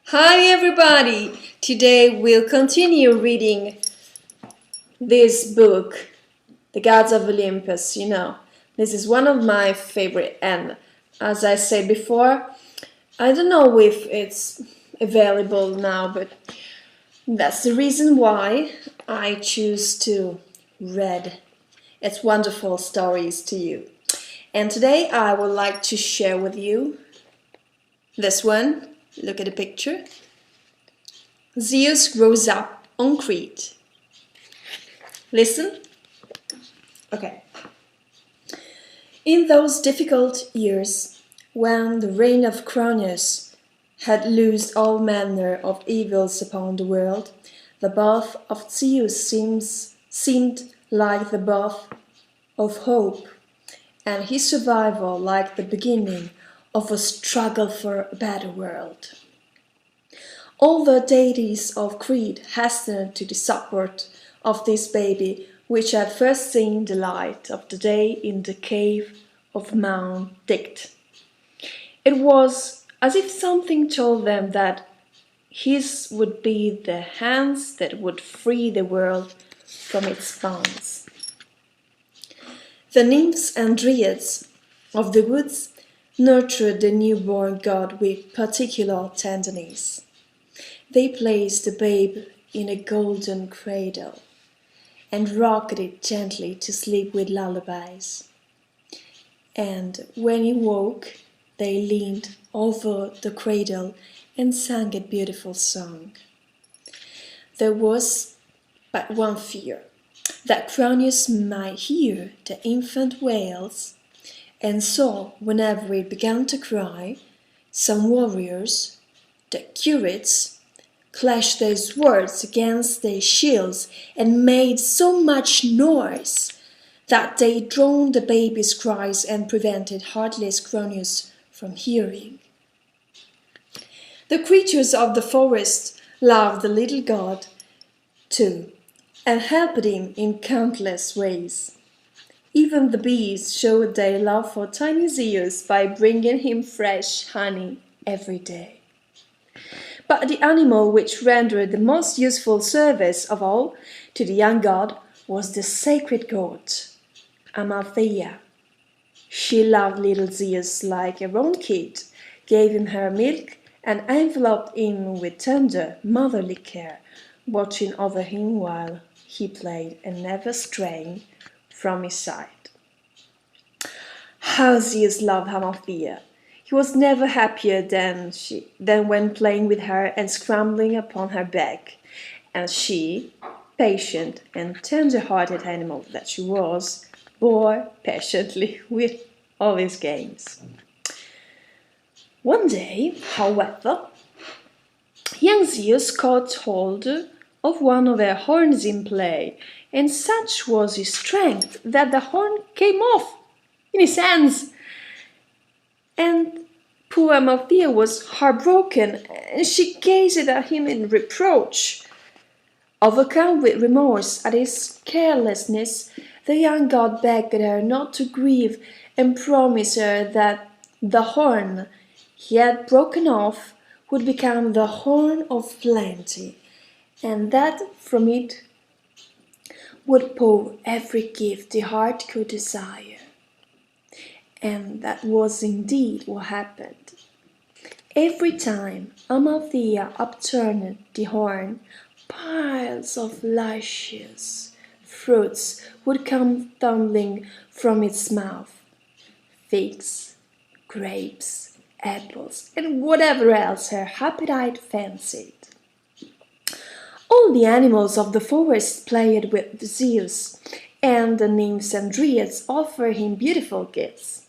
Hi everybody! Today we'll continue reading this book, The Gods of Olympus. This is one of my favorite, and as I said before, I don't know if it's available now, but that's the reason why I choose to read its wonderful stories to you. And today I would like to share with you this one. Look at the picture. Zeus grows up on Crete. Listen. Okay. In those difficult years, when the reign of Cronus had loosed all manner of evils upon the world, the birth of Zeus seemed like the birth of hope, and his survival like the beginning of a struggle for a better world. All the deities of Crete hastened to the support of this baby, which had first seen the light of the day in the cave of Mount Dicte. It was as if something told them that his would be the hands that would free the world from its bonds. The nymphs and dryads of the woods nurtured the newborn god with particular tenderness. They placed the babe in a golden cradle and rocked it gently to sleep with lullabies. And when he woke, they leaned over the cradle and sang a beautiful song. There was but one fear, that Cronus might hear the infant wails, and so, whenever it began to cry, some warriors, the curates, clashed their swords against their shields and made so much noise that they drowned the baby's cries and prevented heartless Cronus from hearing. The creatures of the forest loved the little god too, and helped him in countless ways. Even the bees showed their love for tiny Zeus by bringing him fresh honey every day. But the animal which rendered the most useful service of all to the young god was the sacred goat, Amalthea. She loved little Zeus like her own kid, gave him her milk, and enveloped him with tender, motherly care, watching over him while he played and never straying from his side. How Zeus loved Amalthea! He was never happier than when playing with her and scrambling upon her back, and she, patient and tender-hearted animal that she was, bore patiently with all his games. One day, however, young Zeus caught hold of one of her horns in play, and such was his strength that the horn came off in his hands. And poor Amalthea was heartbroken, and she gazed at him in reproach. Overcome with remorse at his carelessness, the young god begged her not to grieve and promised her that the horn he had broken off would become the horn of plenty, and that from it would pour every gift the heart could desire. And that was indeed what happened. Every time Amalthea upturned the horn, piles of luscious fruits would come tumbling from its mouth. Figs, grapes, apples, and whatever else her appetite fancied. All the animals of the forest played with Zeus, and the nymphs and dryads offered him beautiful gifts.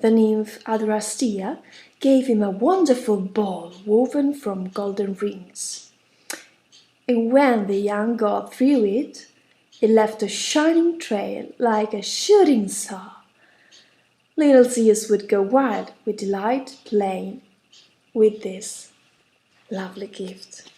The nymph Adrastea gave him a wonderful ball woven from golden rings. And when the young god threw it, it left a shining trail like a shooting star. Little Zeus would go wild with delight playing with this lovely gift.